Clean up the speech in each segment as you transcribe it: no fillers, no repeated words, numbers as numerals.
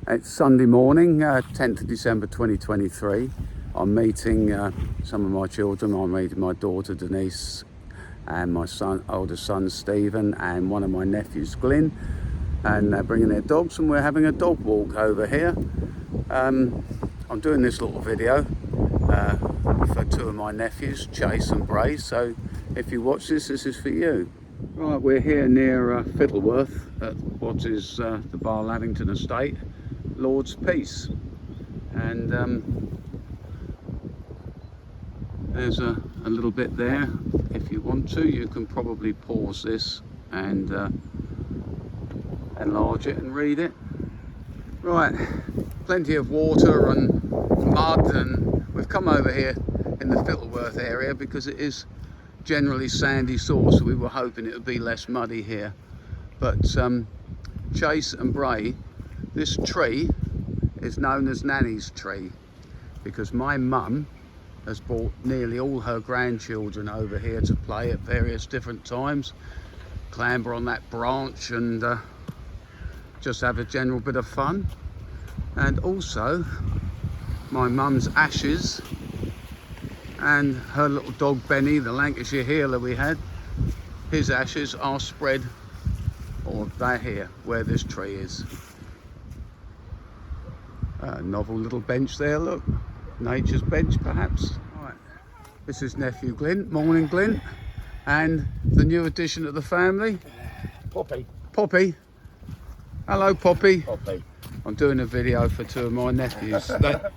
It's Sunday morning, 10th of December 2023. I'm meeting some of my children. I'm meeting my daughter Denise and my older son Stephen and one of my nephews Glyn, and they're bringing their dogs and we're having a dog walk over here. I'm doing this little video for two of my nephews, Chase and Bray, so if you watch this, this is for you. Right, we're here near Fittleworth at what is the Barlavington estate, Lord's Peace, and there's a little bit there. If you want to, you can probably pause this and enlarge it and read it. Right, plenty of water and mud, and we've come over here in the Fittleworth area because it is generally sandy soil, so we were hoping it would be less muddy here. But Chase and Bray, this tree is known as Nanny's tree because my mum has brought nearly all her grandchildren over here to play at various different times, clamber on that branch and just have a general bit of fun. And also my mum's ashes and her little dog Benny, the Lancashire Heeler we had, his ashes are spread, or they're here where this tree is. A novel little bench there, look, nature's bench perhaps. Right, this is nephew Glyn. Morning Glyn. And the new addition to the family, Poppy. Poppy. Hello Poppy. Poppy. I'm doing a video for two of my nephews.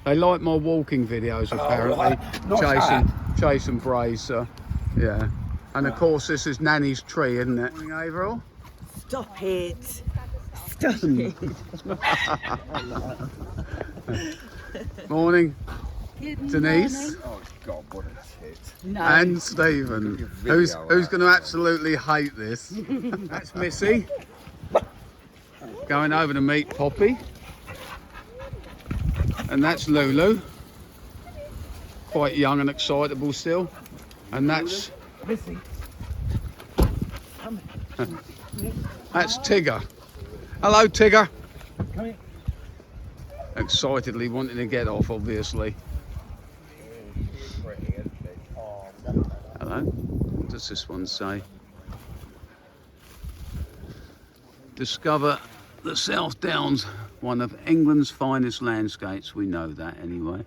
They like my walking videos apparently. Chase and Bray, so yeah. And of course this is Nanny's tree, isn't it? Morning Averill. Stop it. Stop it. Morning Denise. Oh God, what a shit. No. And Stephen, who's going to absolutely hate this. That's Missy. Going over to meet Poppy. And that's Lulu. Quite young and excitable still. And that's Missy. that's Tigger. Hello Tigger. Come here. Excitedly wanting to get off, obviously. Hello. What does this one say? Discover the South Downs, one of England's finest landscapes. We know that anyway.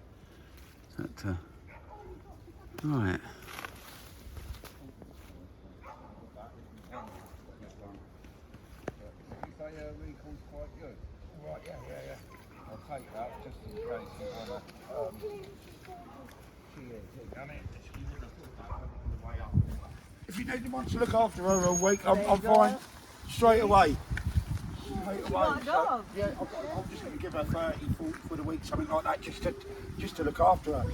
But, right. I'll take that just in case you want to. If you need anyone to look after her a week, I'm fine. Straight away. Yeah, I'm just going to give her 30, 40 quid a week, something like that, just to look after her.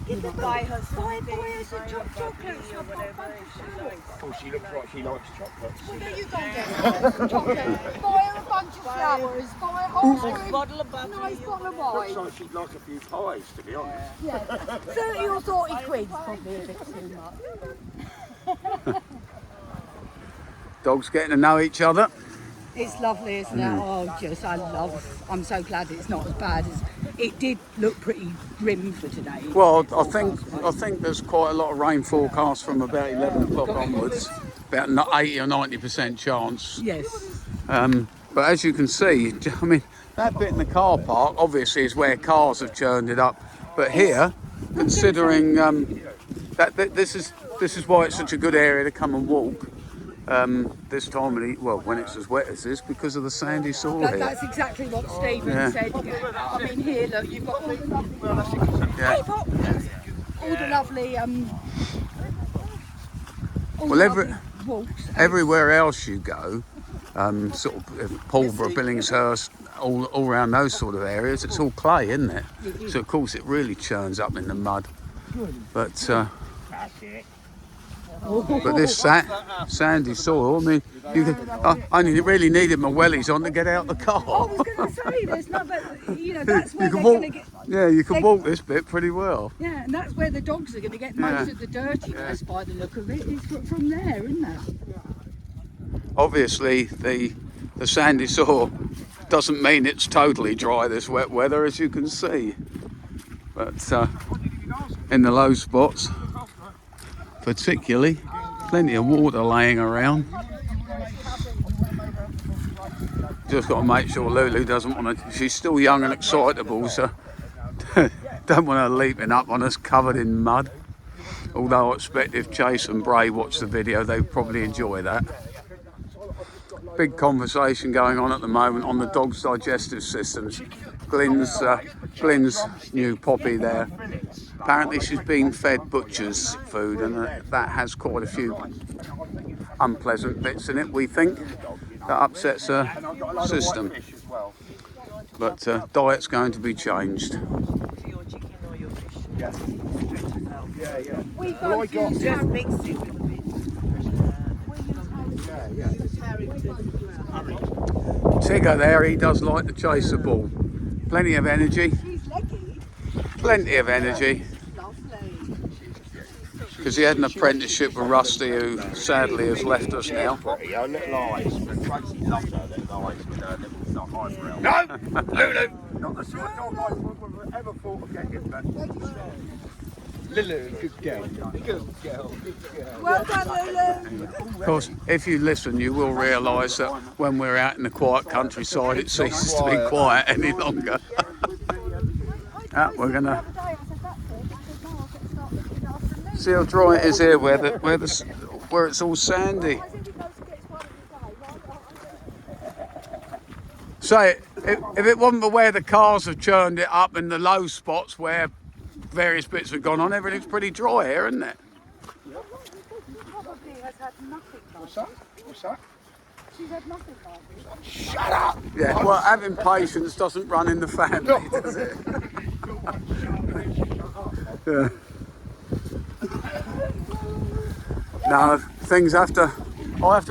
You can buy her some chocolates or whatever. Oh, she looks like she likes chocolates. Well, there you go, then. Chocolate. Buy her a bunch of flowers. Buy her a Nice bottle of butter. nice bottle of Looks wine. like she'd like a few pies, to be honest. Yeah. 30 or 40 quid's probably a bit too much. Dogs getting to know each other. It's lovely, isn't it? Oh, I'm so glad it's not as bad as it did look pretty grim for today. Well, I think there's quite a lot of rain forecast from about 11 o'clock onwards. About 80 or 90% chance. Yes. But as you can see, I mean, that bit in the car park obviously is where cars have churned it up. But here, considering that this is why it's such a good area to come and walk. This time of the, well, when it's as wet as this, because of the sandy soil here. That's exactly what Stephen said. I mean, here, look, you've got all the lovely, Yeah. all the lovely, walks. Everywhere else you go, sort of Pulborough, Billingshurst, all around those sort of areas, it's all clay, isn't it? So of course it really churns up in the mud. But this sandy soil, I mean, I only really needed my wellies on to get out the car. I was going to say, there's not, but you know, that's where they're walk, going to get. Yeah, you can walk this bit pretty well. Yeah, and that's where the dogs are going to get most of the dirtiness by the look of it. It's from there, isn't it? Obviously, the the sandy soil doesn't mean it's totally dry this wet weather, as you can see. But in the low spots, particularly, plenty of water laying around. Just got to make sure Lulu doesn't want to, she's still young and excitable, so don't want her leaping up on us covered in mud. Although I expect if Chase and Bray watch the video, they'd probably enjoy that. Big conversation going on at the moment on the dog's digestive systems. Glenn's new Poppy there. Apparently she's been fed butcher's food, and that has quite a few unpleasant bits in it, we think, that upsets her system. But diet's going to be changed. We both use just mix it with a bit. Tigger there, he does like to chase the ball. Plenty of energy. Plenty of energy. Because he had an apprenticeship with Rusty, who sadly has left us now. No! Lulu! Not the sort of dog I would ever thought of getting, but... Lulu, good girl. Good girl, good girl. Well done, Lulu. Of course, if you listen, you will realise that when we're out in the quiet countryside, it ceases to be quiet any longer. We're going to see how dry it is here, where it's all sandy. So, if it wasn't for where the cars have churned it up in the low spots where various bits have gone on, everything's pretty dry here, isn't it? Probably has had nothing like What's that? What's that? She's had nothing like this. Shut up! Yeah, well, having patience doesn't run in the family, does it? Yeah. No, things I have to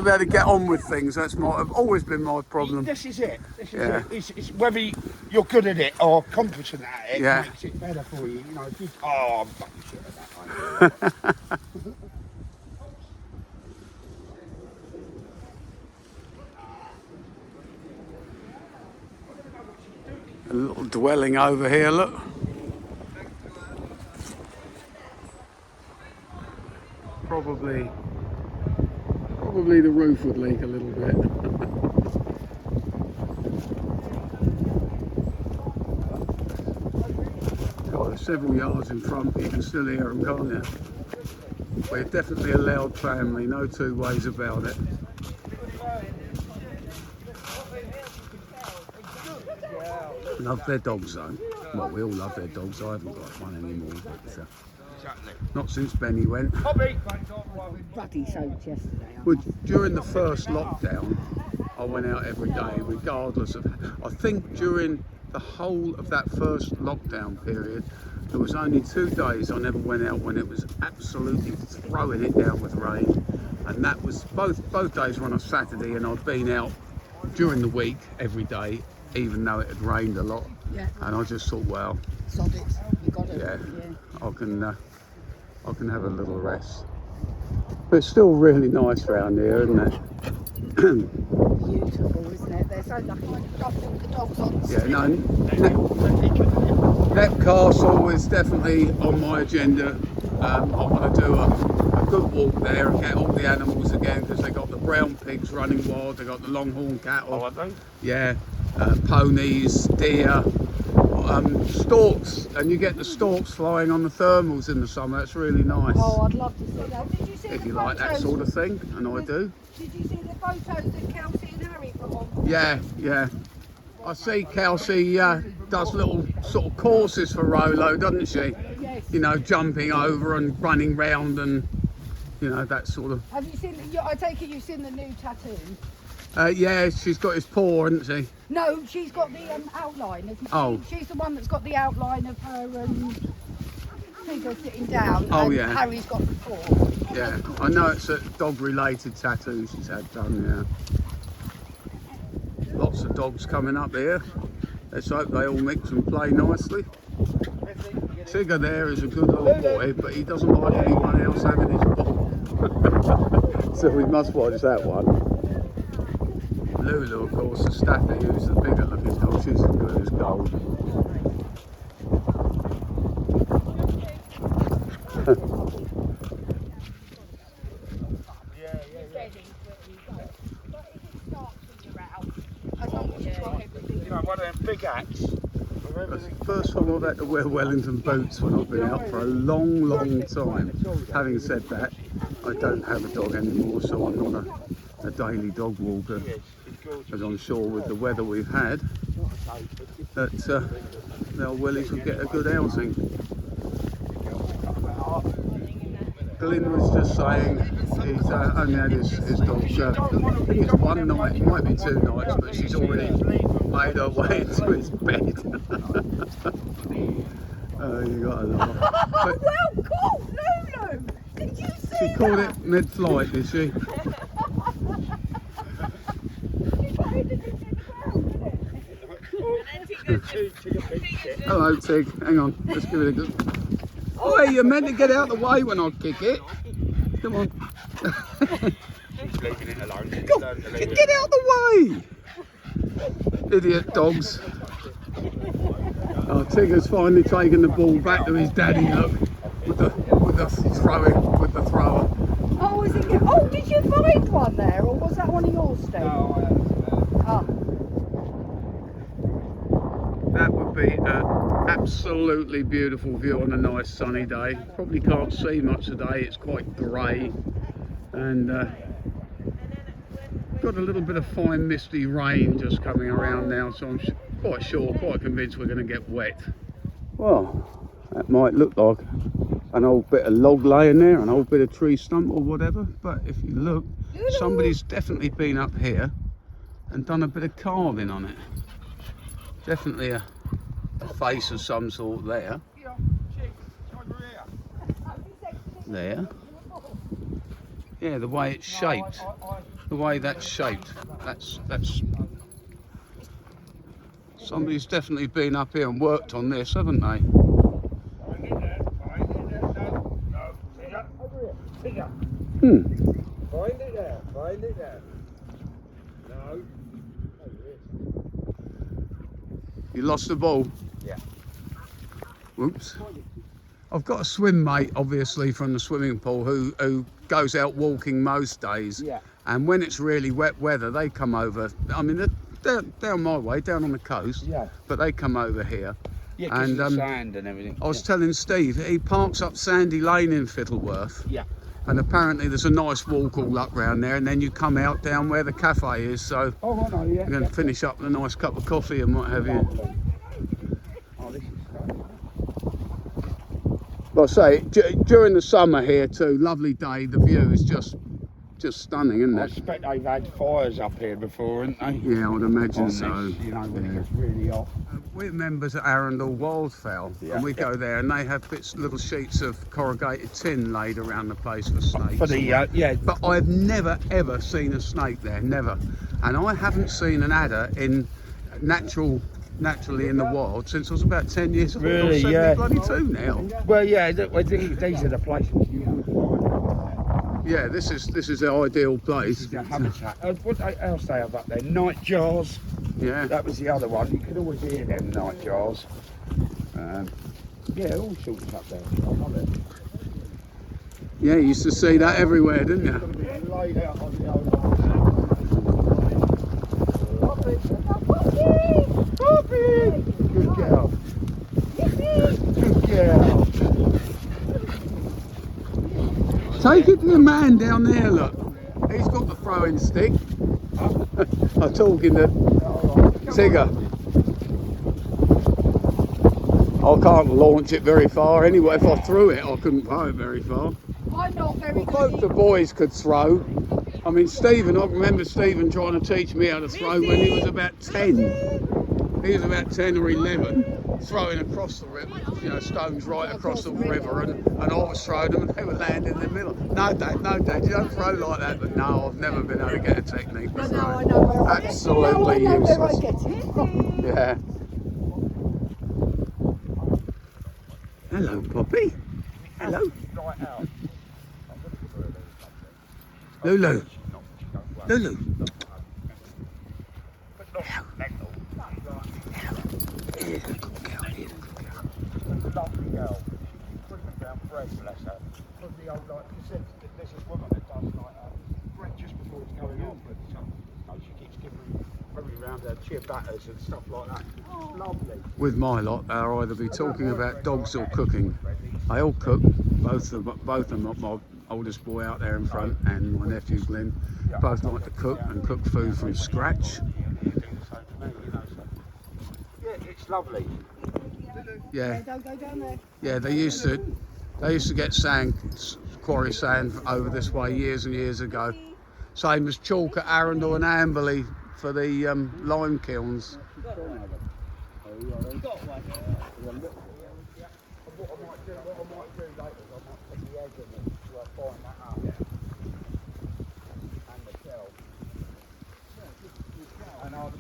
be able to get on with things. That's always been my problem. This is it. This is it. It's whether you're good at it or competent at it, makes it better for you. You know, if you, I'm fucking shit at that one. A little dwelling over here, look. Probably the roof would leak a little bit. God, several yards in front, you can still hear them, can't you? We're definitely a loud family, no two ways about it. Love their dogs though. Well, we all love their dogs. I haven't got one anymore, but not since Benny went. Bloody soaked yesterday. Well, during the first lockdown, I went out every day, regardless of. I think during the whole of that first lockdown period, there was only 2 days I never went out when it was absolutely throwing it down with rain, and that was both days were on a Saturday, and I'd been out during the week every day, even though it had rained a lot. Yeah. And I just thought, well, Sod it. You got it. yeah. I can have a little rest. But it's still really nice round here, isn't it? Beautiful, isn't it? They're so lucky. The dogs on. Yeah, Nep Castle is definitely on my agenda. I want to do a good walk there and get all the animals again, because they got the brown pigs running wild, they got the longhorn cattle. Oh, I don't. Yeah, ponies, deer, storks, and you get the storks flying on the thermals in the summer. It's really nice. Oh, I'd love to see that. Did you see If the you like that photos? sort of thing, and I do. Did you see the photos that Kelsey and Harry put on? Yeah. I see Kelsey does little sort of courses for Rolo, doesn't she? Yes. You know, jumping over and running round and, you know, that sort of. Have you seen? I take it you've seen the new tattoo. Yeah, she's got his paw, hasn't she? No, she's got the outline. Oh. She's the one that's got the outline of her figure sitting down. Oh, and yeah. Harry's got the paw. Yeah, I know it's a dog-related tattoo she's had done, yeah. Lots of dogs coming up here. Let's hope they all mix and play nicely. Tigger there is a good little boy, but he doesn't like anyone else having his ball. So we must watch that one. Lulu, of course, the Staffy, who's the bigger looking dog, she's as good as gold. You know, one of them big hats. That's the first time I've had to wear Wellington boots when I've been out for a long, long time. Having said that, I don't have a dog anymore, so I'm not a daily dog walker, as I'm sure with the weather we've had, that the old Willies will get a good outing. Glyn was just saying he's only had his dog, I think it's one night, it might be 2 nights, but she's already made her way into his bed. Oh, you gotta laugh. But Well caught, Lulu! Did you see she caught it mid-flight, did she? Hello, Tig. Hang on, let's give it a good. Oh, hey, you're meant to get out of the way when I kick it. Come on. She's leaving it alone. Get out of the way! Idiot dogs. Oh, Tigger's finally taken the ball back to his daddy, look. With the thrower. Oh, is it? Oh, did you find one there, or was that one of yours, Steve? Oh. That would be an absolutely beautiful view on a nice sunny day. Probably can't see much today, it's quite grey, and got a little bit of fine misty rain just coming around now, so I'm quite convinced we're going to get wet. Well, that might look like an old bit of log laying there, an old bit of tree stump or whatever, but if you look, somebody's definitely been up here and done a bit of carving on it. Definitely a face of some sort there. There. Yeah, the way it's shaped. The way that's shaped. That's somebody's definitely been up here and worked on this, haven't they? Hmm. Find it there, find it there. No. You lost the ball? Yeah. Whoops. I've got a swim mate, obviously, from the swimming pool who goes out walking most days. Yeah. And when it's really wet weather, they come over. I mean, they're down my way, down on the coast. Yeah. But they come over here. Yeah, because the sand and everything. I was telling Steve, he parks up Sandy Lane in Fittleworth. Yeah. And apparently there's a nice walk all up round there, and then you come out down where the cafe is. So Oh, I know, yeah. we're going to finish up with a nice cup of coffee and what have you. Oh, this is Well, I say, during the summer here too, lovely day, the view is just stunning, isn't I it? expect they've had fires up here before, haven't they? Yeah, I would imagine On so. this, you know, when it Yeah. gets really hot. We're members at Arundel Wildfowl, Yeah. and we go there and they have little sheets of corrugated tin laid around the place for snakes. For the, yeah. But I've never ever seen a snake there, never. And I haven't seen an adder naturally in the wild since I was about 10 years old. Really, I'm yeah. 72 now. Well, yeah, these are the places you would find. Yeah, this is the ideal place. The habitat. What else they have up there? Nightjars. Yeah. That was the other one. You could always hear them nightjars. Yeah, all sorts up there. I love it. Yeah, you used to see that everywhere, didn't you? Laid out on the old Poppy! Good girl. Good girl. Take it to the man down there, look. He's got the throwing stick. I'm talking to Tigger. I can't launch it very far anyway. If I threw it, I couldn't throw it very far. I'm not very Both good. the boys could throw. I mean, Stephen, I remember Stephen trying to teach me how to throw when he was about 10. He was about 10 or 11, throwing across the river, you know, stones right across the river, and I was throwing them and they were landing in the middle. No, Dad, you don't throw like that. But no, I've never been able to get a technique for I throwing. know where I Absolutely get it. No, I know where I useless. get it from. Yeah. Hello, Poppy. Hello. Right out. Lulu. Lulu. Here's a good girl, here's a good girl. She's a lovely girl. She's bringing down bread, bless her. From the old, like, because there's a woman that does like bread just before it's going on, but she keeps giving probably around her ciabattas and stuff like that. It's lovely. With my lot, they'll either be talking about dogs or cooking. They all cook, both of them, my oldest boy out there in front and my nephew Glenn, both like to cook and cook food from scratch. Yeah, it's lovely. Yeah, Don't go down there. yeah, they used to get sand, quarry sand over this way years and years ago. Same as chalk at Arundel and Amberley for the lime kilns. What I might do later is I might put the egg in it to find that out. And the shell. And I'll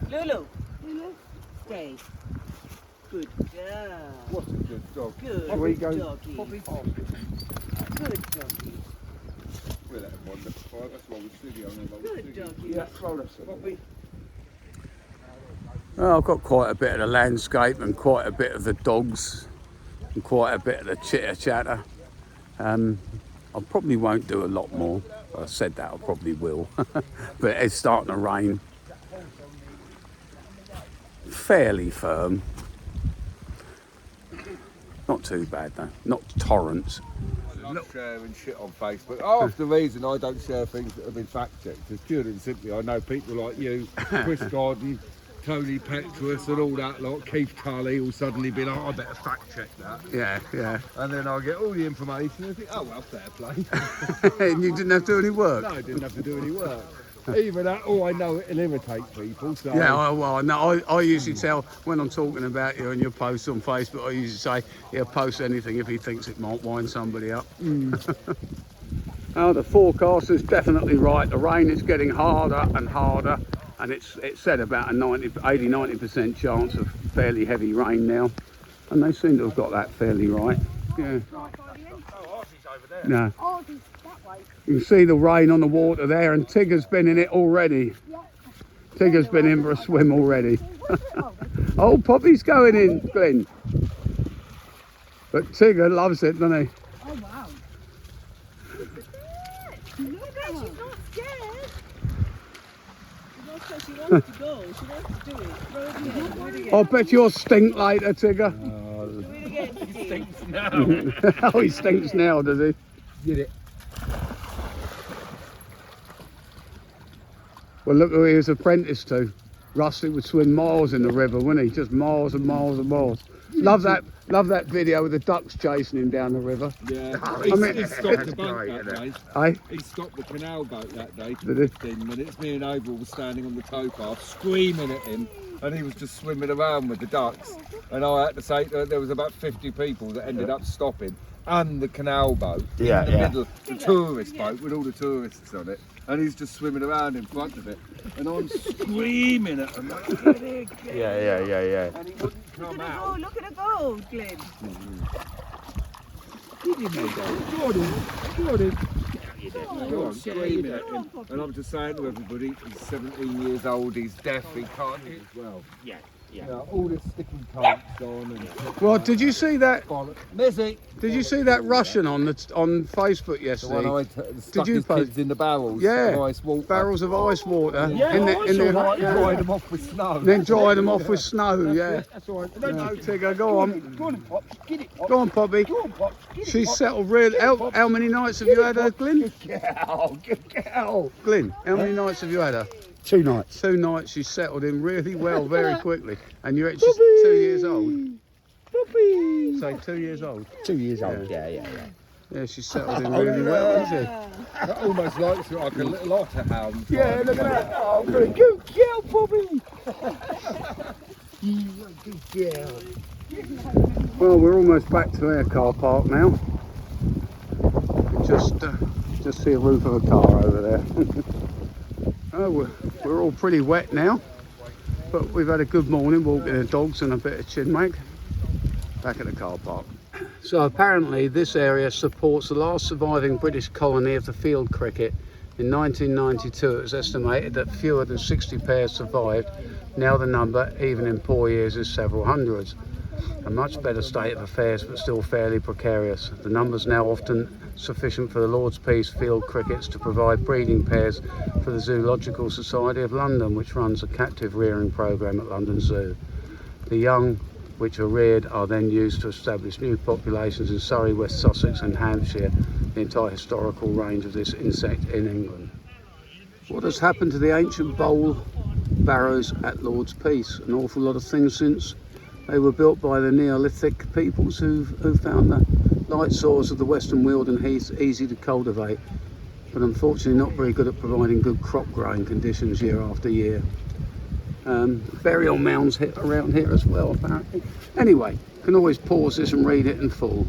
Lulu. Stay. Good girl. What a good dog. Good Here we go. doggy. Good doggy. We'll let him wander. Right, that's why we're sitting on him. Good doggy. Yeah, roll us. Well, I've got quite a bit of the landscape and quite a bit of the dogs and quite a bit of the chitter chatter. I probably won't do a lot more. I said that I probably will, but it's starting to rain. Fairly firm. Not too bad though. Not torrents. Not sharing shit on Facebook. Half the reason I don't share things that have been fact-checked is purely and simply I know people like you, Chris Gordon, Tony Petrus and all that lot, Keith Tully will suddenly be like, I better fact-check that. Yeah, yeah. And then I'll get all the information and think, oh well, fair play. And you didn't have to do any work. No, I didn't have to do any work. Even that, I know it'll irritate people. So. Yeah, well, no, I usually tell when I'm talking about you and your posts on Facebook, I usually say, yeah, post anything if he thinks it might wind somebody up. Oh, the forecast is definitely right. The rain is getting harder and harder, and it's said about a 80-90% chance of fairly heavy rain now, and they seem to have got that fairly right. Yeah. No. Oh, he's that way. You can see the rain on the water there, and Tigger's been in it already. Tigger's been in for a swim already. Oh, Poppy's going in, Glenn. But Tigger loves it, doesn't he? Oh, wow. Look at her. She's not scared. She wants to go. She wants to do it. Throw it again. Do it again. I bet you'll stink later, Tigger. Do it again. He stinks. Oh, he stinks now, does he? Did it. Well, look who he was apprenticed to. Rusty would swim miles in the river, wouldn't he? Just miles and miles and miles. Love that video with the ducks chasing him down the river. Yeah, I mean, he stopped the boat that day. Eh? He stopped the canal boat that day for Did he? 15 minutes. Me and Oval were standing on the towpath screaming at him, and he was just swimming around with the ducks. And I had to say that there was about 50 people that ended up stopping, and the canal boat in the middle, the tourist boat with all the tourists on it. And he's just swimming around in front of it, and I'm screaming at him. Like, get it, get it. Yeah. And he wouldn't come Look at her out. go. Look at her go, Glenn. Jordan. Go on, screaming at him. And I'm just saying to everybody, he's 17 years old, he's deaf, he can't hear as well. Yeah. All this sticking coats on and Well, did you see that? Mizzy! Did you see that Russian on Facebook The yesterday? one I stuck you his post- kids in the barrels Yeah, of ice water. barrels of ice water. Yeah, in I saw that. yeah. Dried them off with snow. Then dry them off with snow, yeah. That's all right. No, Tigger, go on. Go on, Pop. Get it, Pop. Go on, Poppy. Go on, Pop. Get it, She's Pop. settled really. How many nights have you had her, Glenn? Good girl. Glenn, how many nights have you had her? 2 nights. 2 nights. She's settled in really well, very quickly. And you're she's 2 years old. Puppy. Say 2 years old. 2 years old. Yeah. Yeah, she's settled in really well, isn't she? That almost looks like a little otter hound. Yeah, look at that. Oh, good girl, Puppy. Good girl. Well, we're almost back to our car park now. Just see a roof of a car over there. Oh, we're all pretty wet now, but we've had a good morning walking the dogs and a bit of chinwag. Back at the car park. So apparently this area supports the last surviving British colony of the field cricket In 1992 it was estimated that fewer than 60 pairs survived. Now the number, even in poor years, is several hundreds. A much better state of affairs, but still fairly precarious. The numbers now often sufficient for the Lord's Peace field crickets to provide breeding pairs for the Zoological Society of London, which runs a captive rearing programme at London Zoo. The young which are reared are then used to establish new populations in Surrey, West Sussex and Hampshire, the entire historical range of this insect in England. What has happened to the ancient bowl barrows at Lord's Peace? An awful lot of things since they were built by the Neolithic peoples who found the light soils of the Western Weald and Heath easy to cultivate, but unfortunately not very good at providing good crop growing conditions year after year. Burial mounds around here as well, apparently. Anyway, you can always pause this and read it in full.